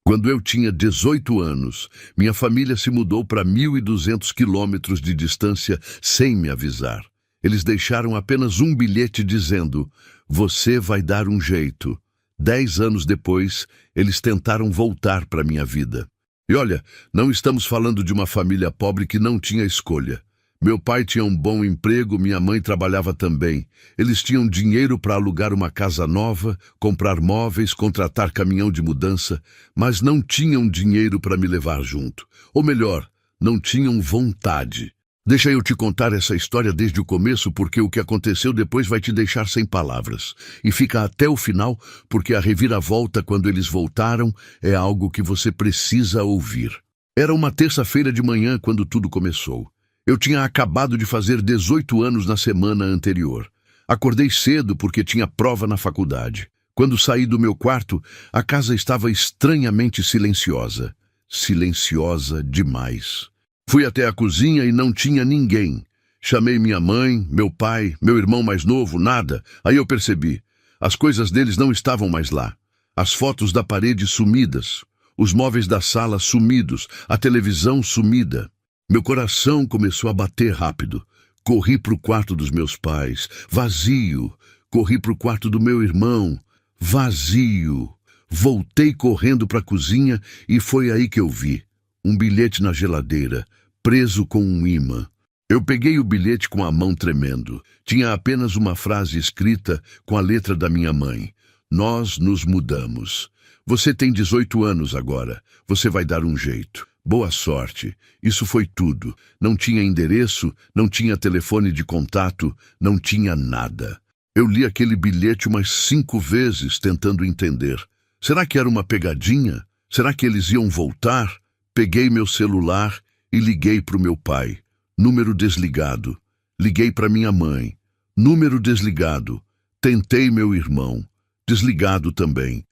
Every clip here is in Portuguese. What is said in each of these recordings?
Quando eu tinha 18 anos, minha família se mudou para 1.200 quilômetros de distância sem me avisar. Eles deixaram apenas um bilhete dizendo: "Você vai dar um jeito." 10 anos depois, eles tentaram voltar para minha vida. E olha, não estamos falando de uma família pobre que não tinha escolha. Meu pai tinha um bom emprego, minha mãe trabalhava também. Eles tinham dinheiro para alugar uma casa nova, comprar móveis, contratar caminhão de mudança, mas não tinham dinheiro para me levar junto. Ou melhor, não tinham vontade. Deixa eu te contar essa história desde o começo, porque o que aconteceu depois vai te deixar sem palavras. E fica até o final, porque a reviravolta quando eles voltaram é algo que você precisa ouvir. Era uma terça-feira de manhã quando tudo começou. Eu tinha acabado de fazer 18 anos na semana anterior. Acordei cedo porque tinha prova na faculdade. Quando saí do meu quarto, a casa estava estranhamente silenciosa. Silenciosa demais. Fui até a cozinha e não tinha ninguém. Chamei minha mãe, meu pai, meu irmão mais novo, nada. Aí eu percebi. As coisas deles não estavam mais lá. As fotos da parede sumidas. Os móveis da sala sumidos. A televisão sumida. Meu coração começou a bater rápido. Corri para o quarto dos meus pais, vazio. Corri para o quarto do meu irmão, vazio. Voltei correndo para a cozinha e foi aí que eu vi um bilhete na geladeira, preso com um ímã. Eu peguei o bilhete com a mão tremendo. Tinha apenas uma frase escrita com a letra da minha mãe. "Nós nos mudamos. Você tem 18 anos agora. Você vai dar um jeito. Boa sorte." Isso foi tudo. Não tinha endereço, não tinha telefone de contato, não tinha nada. Eu li aquele bilhete umas 5 vezes tentando entender. Será que era uma pegadinha? Será que eles iam voltar? Peguei meu celular e liguei para o meu pai. Número desligado. Liguei para minha mãe. Número desligado. Tentei meu irmão. Desligado também.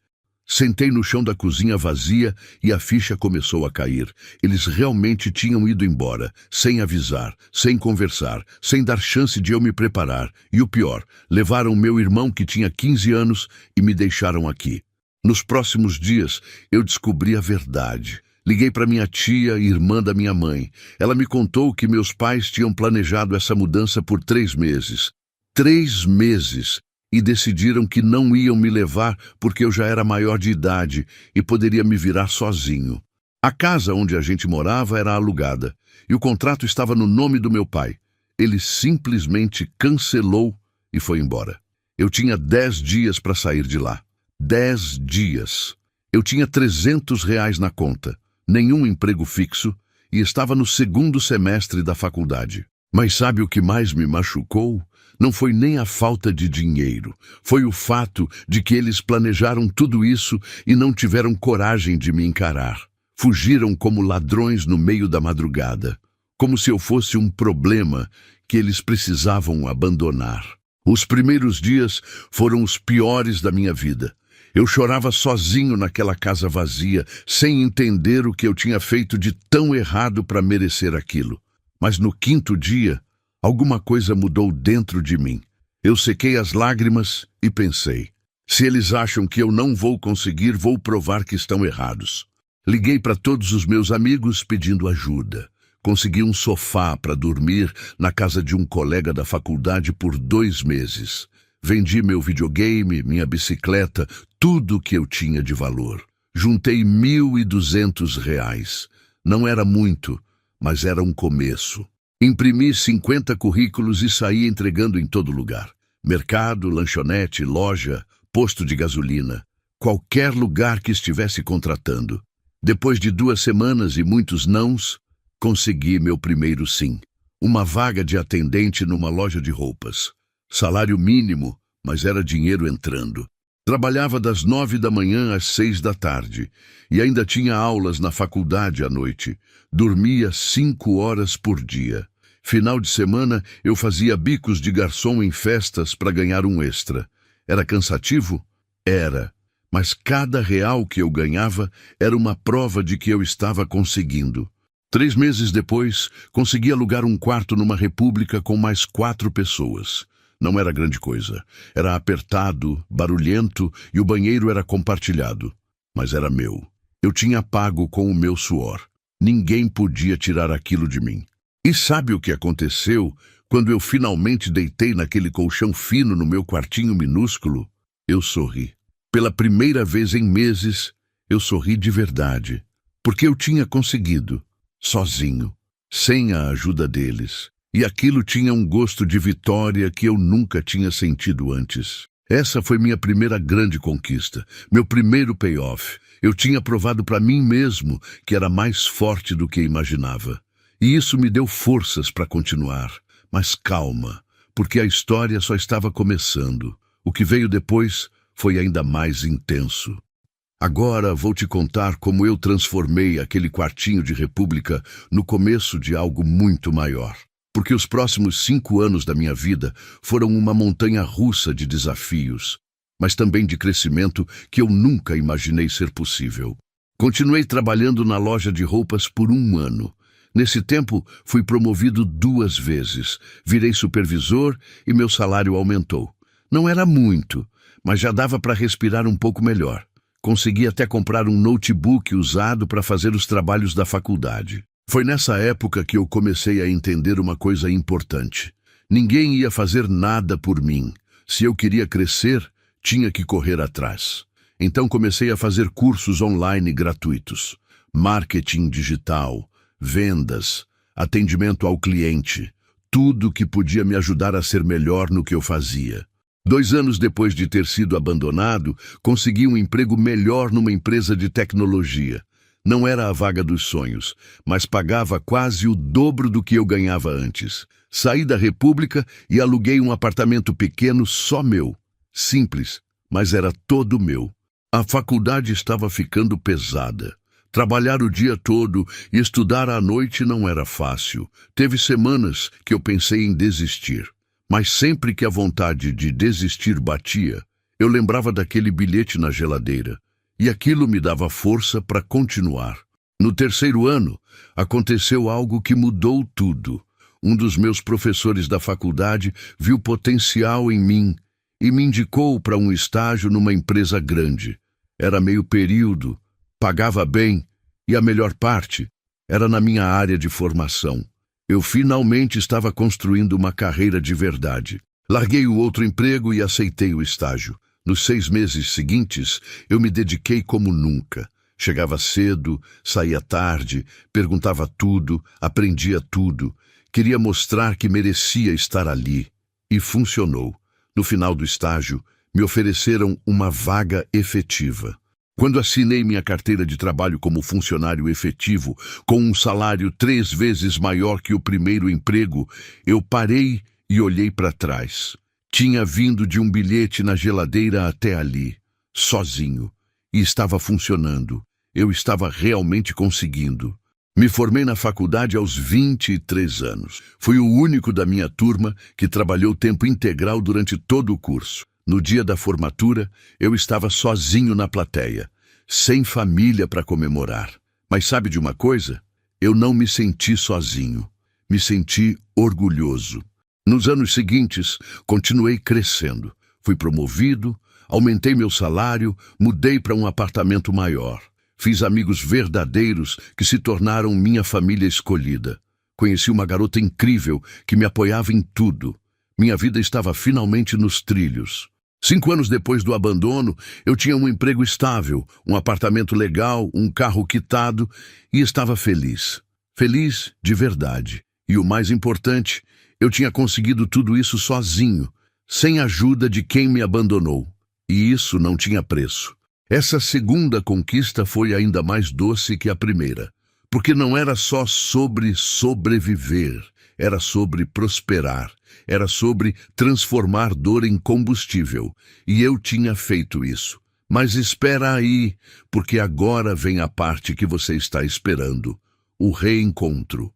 Sentei no chão da cozinha vazia e a ficha começou a cair. Eles realmente tinham ido embora, sem avisar, sem conversar, sem dar chance de eu me preparar. E o pior, levaram meu irmão que tinha 15 anos e me deixaram aqui. Nos próximos dias, eu descobri a verdade. Liguei para minha tia, irmã da minha mãe. Ela me contou que meus pais tinham planejado essa mudança por 3 meses. 3 meses! E decidiram que não iam me levar porque eu já era maior de idade e poderia me virar sozinho. A casa onde a gente morava era alugada e o contrato estava no nome do meu pai. Ele simplesmente cancelou e foi embora. Eu tinha 10 dias para sair de lá. 10 dias. Eu tinha R$ 300 na conta, nenhum emprego fixo e estava no 2º semestre da faculdade. Mas sabe o que mais me machucou? Não foi nem a falta de dinheiro, foi o fato de que eles planejaram tudo isso e não tiveram coragem de me encarar. Fugiram como ladrões no meio da madrugada, como se eu fosse um problema que eles precisavam abandonar. Os primeiros dias foram os piores da minha vida. Eu chorava sozinho naquela casa vazia, sem entender o que eu tinha feito de tão errado para merecer aquilo. Mas no 5º dia, alguma coisa mudou dentro de mim. Eu sequei as lágrimas e pensei: se eles acham que eu não vou conseguir, vou provar que estão errados. Liguei para todos os meus amigos pedindo ajuda. Consegui um sofá para dormir na casa de um colega da faculdade por 2 meses. Vendi meu videogame, minha bicicleta, tudo que eu tinha de valor. Juntei R$ 1.200. Não era muito, mas era um começo. Imprimi 50 currículos e saí entregando em todo lugar. Mercado, lanchonete, loja, posto de gasolina. Qualquer lugar que estivesse contratando. Depois de 2 semanas e muitos nãos, consegui meu primeiro sim. Uma vaga de atendente numa loja de roupas. Salário mínimo, mas era dinheiro entrando. Trabalhava das 9 da manhã às 6 da tarde e ainda tinha aulas na faculdade à noite. Dormia 5 horas por dia. Final de semana eu fazia bicos de garçom em festas para ganhar um extra. Era cansativo? Era. Mas cada real que eu ganhava era uma prova de que eu estava conseguindo. 3 meses depois, consegui alugar um quarto numa república com mais 4 pessoas. Não era grande coisa. Era apertado, barulhento e o banheiro era compartilhado. Mas era meu. Eu tinha pago com o meu suor. Ninguém podia tirar aquilo de mim. E sabe o que aconteceu quando eu finalmente deitei naquele colchão fino no meu quartinho minúsculo? Eu sorri. Pela primeira vez em meses, eu sorri de verdade. Porque eu tinha conseguido, sozinho, sem a ajuda deles. E aquilo tinha um gosto de vitória que eu nunca tinha sentido antes. Essa foi minha primeira grande conquista, meu primeiro payoff. Eu tinha provado para mim mesmo que era mais forte do que imaginava. E isso me deu forças para continuar. Mas calma, porque a história só estava começando. O que veio depois foi ainda mais intenso. Agora vou te contar como eu transformei aquele quartinho de república no começo de algo muito maior. Porque os próximos 5 anos da minha vida foram uma montanha-russa de desafios, mas também de crescimento que eu nunca imaginei ser possível. Continuei trabalhando na loja de roupas por 1 ano. Nesse tempo, fui promovido 2 vezes, virei supervisor e meu salário aumentou. Não era muito, mas já dava para respirar um pouco melhor. Consegui até comprar um notebook usado para fazer os trabalhos da faculdade. Foi nessa época que eu comecei a entender uma coisa importante. Ninguém ia fazer nada por mim. Se eu queria crescer, tinha que correr atrás. Então comecei a fazer cursos online gratuitos. Marketing digital, vendas, atendimento ao cliente. Tudo que podia me ajudar a ser melhor no que eu fazia. 2 anos depois de ter sido abandonado, consegui um emprego melhor numa empresa de tecnologia. Não era a vaga dos sonhos, mas pagava quase o dobro do que eu ganhava antes. Saí da República e aluguei um apartamento pequeno só meu. Simples, mas era todo meu. A faculdade estava ficando pesada. Trabalhar o dia todo e estudar à noite não era fácil. Teve semanas que eu pensei em desistir. Mas sempre que a vontade de desistir batia, eu lembrava daquele bilhete na geladeira. E aquilo me dava força para continuar. No 3º ano, aconteceu algo que mudou tudo. Um dos meus professores da faculdade viu potencial em mim e me indicou para um estágio numa empresa grande. Era meio período, pagava bem e a melhor parte era na minha área de formação. Eu finalmente estava construindo uma carreira de verdade. Larguei o outro emprego e aceitei o estágio. Nos 6 meses seguintes, eu me dediquei como nunca. Chegava cedo, saía tarde, perguntava tudo, aprendia tudo. Queria mostrar que merecia estar ali. E funcionou. No final do estágio, me ofereceram uma vaga efetiva. Quando assinei minha carteira de trabalho como funcionário efetivo, com um salário 3 vezes maior que o primeiro emprego, eu parei e olhei para trás. Tinha vindo de um bilhete na geladeira até ali, sozinho, e estava funcionando. Eu estava realmente conseguindo. Me formei na faculdade aos 23 anos. Fui o único da minha turma que trabalhou tempo integral durante todo o curso. No dia da formatura, eu estava sozinho na plateia, sem família para comemorar. Mas sabe de uma coisa? Eu não me senti sozinho. Me senti orgulhoso. Nos anos seguintes, continuei crescendo. Fui promovido, aumentei meu salário, mudei para um apartamento maior. Fiz amigos verdadeiros que se tornaram minha família escolhida. Conheci uma garota incrível que me apoiava em tudo. Minha vida estava finalmente nos trilhos. 5 anos depois do abandono, eu tinha um emprego estável, um apartamento legal, um carro quitado e estava feliz. Feliz de verdade. E o mais importante, eu tinha conseguido tudo isso sozinho, sem a ajuda de quem me abandonou. E isso não tinha preço. Essa segunda conquista foi ainda mais doce que a primeira, porque não era só sobre sobreviver, era sobre prosperar, era sobre transformar dor em combustível. E eu tinha feito isso. Mas espera aí, porque agora vem a parte que você está esperando, o reencontro.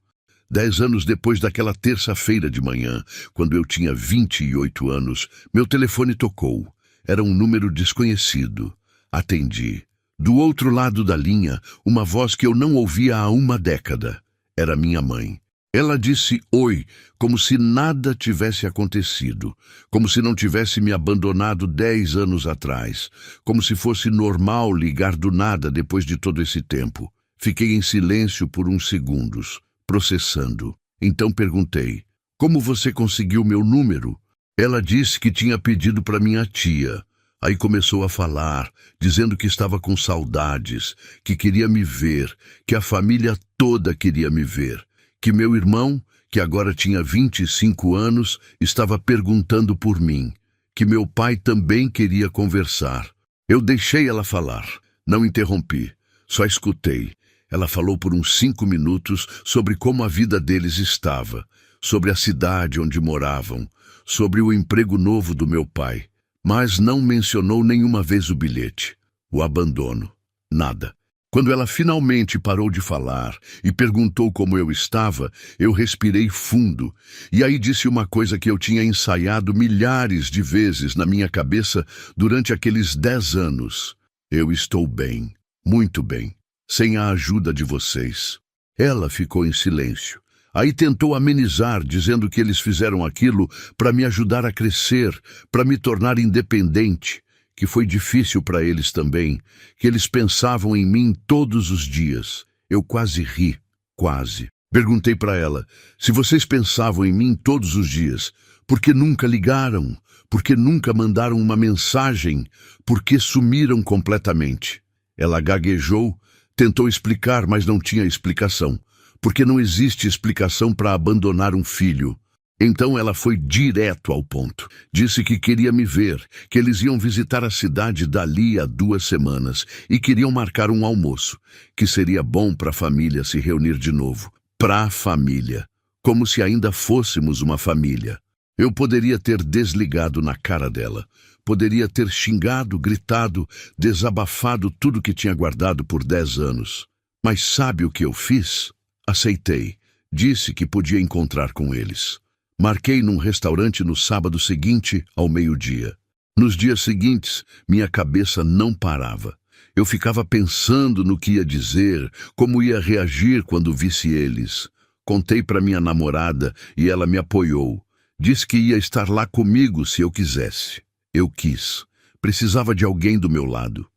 10 anos depois daquela terça-feira de manhã, quando eu tinha 28 anos, meu telefone tocou. Era um número desconhecido. Atendi. Do outro lado da linha, uma voz que eu não ouvia há uma década. Era minha mãe. Ela disse oi, como se nada tivesse acontecido, como se não tivesse me abandonado 10 anos atrás, como se fosse normal ligar do nada depois de todo esse tempo. Fiquei em silêncio por uns segundos, processando. Então perguntei, como você conseguiu meu número? Ela disse que tinha pedido para minha tia. Aí começou a falar, dizendo que estava com saudades, que queria me ver, que a família toda queria me ver, que meu irmão, que agora tinha 25 anos, estava perguntando por mim, que meu pai também queria conversar. Eu deixei ela falar, não interrompi, só escutei. Ela falou por uns 5 minutos sobre como a vida deles estava, sobre a cidade onde moravam, sobre o emprego novo do meu pai, mas não mencionou nenhuma vez o bilhete, o abandono, nada. Quando ela finalmente parou de falar e perguntou como eu estava, eu respirei fundo e aí disse uma coisa que eu tinha ensaiado milhares de vezes na minha cabeça durante aqueles 10 anos. Eu estou bem, muito bem, sem a ajuda de vocês. Ela ficou em silêncio. Aí tentou amenizar, dizendo que eles fizeram aquilo para me ajudar a crescer, para me tornar independente, que foi difícil para eles também, que eles pensavam em mim todos os dias. Eu quase ri, quase. Perguntei para ela, se vocês pensavam em mim todos os dias, por que nunca ligaram? Por que nunca mandaram uma mensagem? Por que sumiram completamente? Ela gaguejou, tentou explicar, mas não tinha explicação, porque não existe explicação para abandonar um filho. Então ela foi direto ao ponto. Disse que queria me ver, que eles iam visitar a cidade dali a 2 semanas e queriam marcar um almoço, que seria bom para a família se reunir de novo. Para a família. Como se ainda fôssemos uma família. Eu poderia ter desligado na cara dela. Poderia ter xingado, gritado, desabafado tudo que tinha guardado por 10 anos. Mas sabe o que eu fiz? Aceitei. Disse que podia encontrar com eles. Marquei num restaurante no sábado seguinte, ao meio-dia. Nos dias seguintes, minha cabeça não parava. Eu ficava pensando no que ia dizer, como ia reagir quando visse eles. Contei para minha namorada e ela me apoiou. Disse que ia estar lá comigo se eu quisesse. Eu quis. Precisava de alguém do meu lado.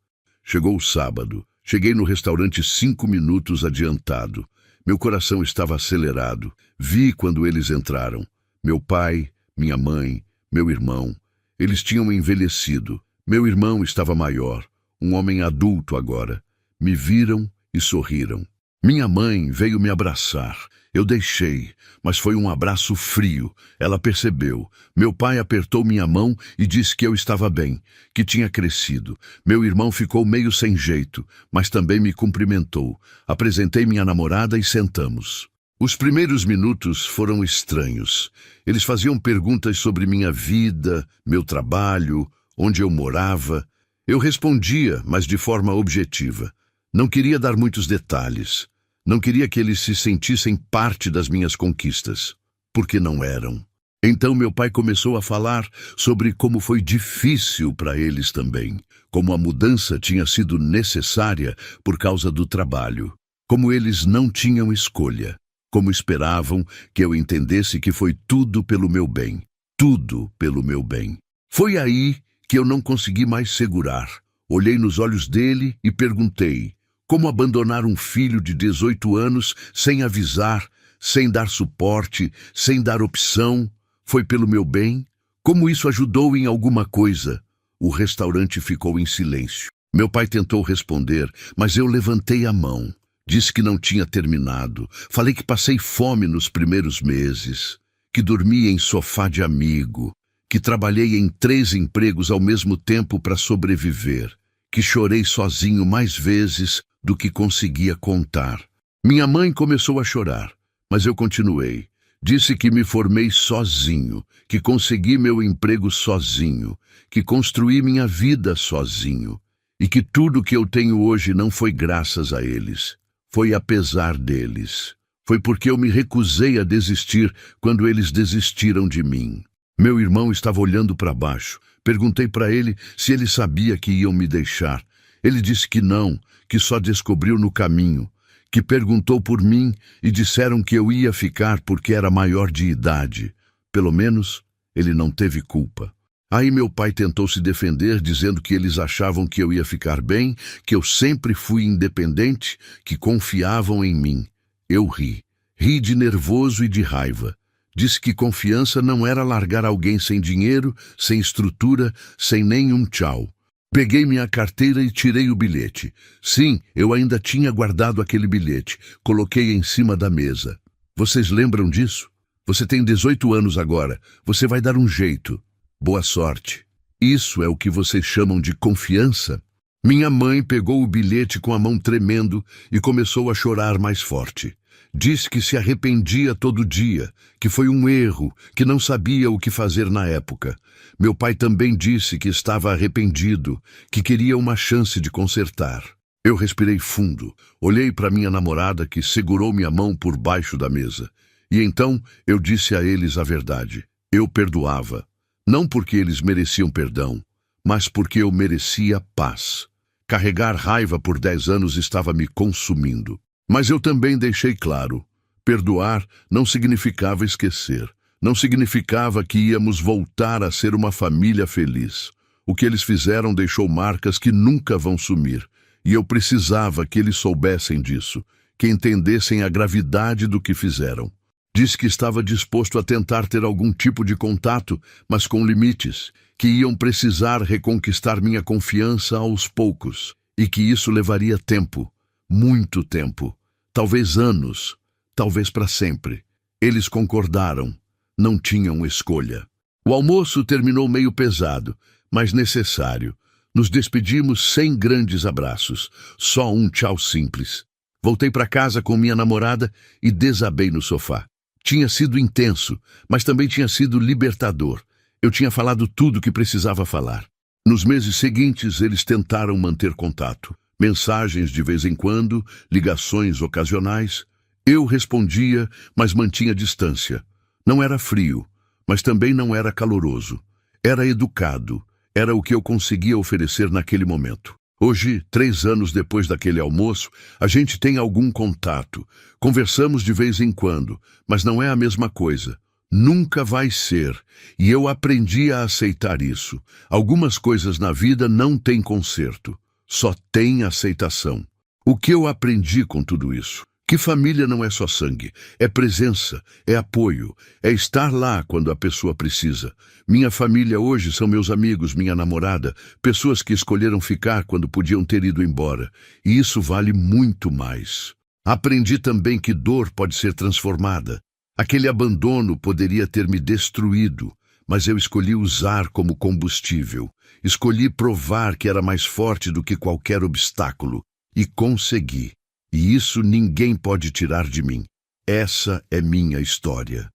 Chegou o sábado. Cheguei no restaurante 5 minutos adiantado. Meu coração estava acelerado. Vi quando eles entraram. Meu pai, minha mãe, meu irmão. Eles tinham envelhecido. Meu irmão estava maior, um homem adulto agora. Me viram e sorriram. Minha mãe veio me abraçar. Eu deixei, mas foi um abraço frio. Ela percebeu. Meu pai apertou minha mão e disse que eu estava bem, que tinha crescido. Meu irmão ficou meio sem jeito, mas também me cumprimentou. Apresentei minha namorada e sentamos. Os primeiros minutos foram estranhos. Eles faziam perguntas sobre minha vida, meu trabalho, onde eu morava. Eu respondia, mas de forma objetiva. Não queria dar muitos detalhes. Não queria que eles se sentissem parte das minhas conquistas, porque não eram. Então meu pai começou a falar sobre como foi difícil para eles também, como a mudança tinha sido necessária por causa do trabalho, como eles não tinham escolha. Como esperavam que eu entendesse que foi tudo pelo meu bem. Tudo pelo meu bem. Foi aí que eu não consegui mais segurar. Olhei nos olhos dele e perguntei, como abandonar um filho de 18 anos sem avisar, sem dar suporte, sem dar opção? Foi pelo meu bem? Como isso ajudou em alguma coisa? O restaurante ficou em silêncio. Meu pai tentou responder, mas eu levantei a mão. Disse que não tinha terminado. Falei que passei fome nos primeiros meses, que dormia em sofá de amigo, que trabalhei em 3 empregos ao mesmo tempo para sobreviver, que chorei sozinho mais vezes do que conseguia contar. Minha mãe começou a chorar, mas eu continuei. Disse que me formei sozinho, que consegui meu emprego sozinho, que construí minha vida sozinho, e que tudo que eu tenho hoje não foi graças a eles. Foi apesar deles. Foi porque eu me recusei a desistir quando eles desistiram de mim. Meu irmão estava olhando para baixo. Perguntei para ele se ele sabia que iam me deixar. Ele disse que não, que só descobriu no caminho, que perguntou por mim e disseram que eu ia ficar porque era maior de idade. Pelo menos, ele não teve culpa. Aí meu pai tentou se defender, dizendo que eles achavam que eu ia ficar bem, que eu sempre fui independente, que confiavam em mim. Eu ri. Ri de nervoso e de raiva. Disse que confiança não era largar alguém sem dinheiro, sem estrutura, sem nenhum tchau. Peguei minha carteira e tirei o bilhete. Sim, eu ainda tinha guardado aquele bilhete. Coloquei em cima da mesa. Vocês lembram disso? Você tem 18 anos agora. Você vai dar um jeito. Boa sorte. Isso é o que vocês chamam de confiança? Minha mãe pegou o bilhete com a mão tremendo e começou a chorar mais forte. Disse que se arrependia todo dia, que foi um erro, que não sabia o que fazer na época. Meu pai também disse que estava arrependido, que queria uma chance de consertar. Eu respirei fundo, olhei para minha namorada que segurou minha mão por baixo da mesa. E então eu disse a eles a verdade. Eu perdoava, não porque eles mereciam perdão, mas porque eu merecia paz. Carregar raiva por 10 anos estava me consumindo. Mas eu também deixei claro, perdoar não significava esquecer, não significava que íamos voltar a ser uma família feliz. O que eles fizeram deixou marcas que nunca vão sumir, e eu precisava que eles soubessem disso, que entendessem a gravidade do que fizeram. Disse que estava disposto a tentar ter algum tipo de contato, mas com limites, que iam precisar reconquistar minha confiança aos poucos, e que isso levaria tempo. Muito tempo, talvez anos, talvez para sempre. Eles concordaram, não tinham escolha. O almoço terminou meio pesado, mas necessário. Nos despedimos sem grandes abraços, só um tchau simples. Voltei para casa com minha namorada e desabei no sofá. Tinha sido intenso, mas também tinha sido libertador. Eu tinha falado tudo o que precisava falar. Nos meses seguintes, eles tentaram manter contato. Mensagens de vez em quando, ligações ocasionais. Eu respondia, mas mantinha distância. Não era frio, mas também não era caloroso. Era educado. Era o que eu conseguia oferecer naquele momento. Hoje, 3 anos depois daquele almoço, a gente tem algum contato. Conversamos de vez em quando, mas não é a mesma coisa. Nunca vai ser. E eu aprendi a aceitar isso. Algumas coisas na vida não têm conserto. Só tem aceitação. O que eu aprendi com tudo isso? Que família não é só sangue, é presença, é apoio, é estar lá quando a pessoa precisa. Minha família hoje são meus amigos, minha namorada, pessoas que escolheram ficar quando podiam ter ido embora. E isso vale muito mais. Aprendi também que dor pode ser transformada. Aquele abandono poderia ter me destruído, mas eu escolhi usar como combustível. Escolhi provar que era mais forte do que qualquer obstáculo. E consegui. E isso ninguém pode tirar de mim. Essa é minha história.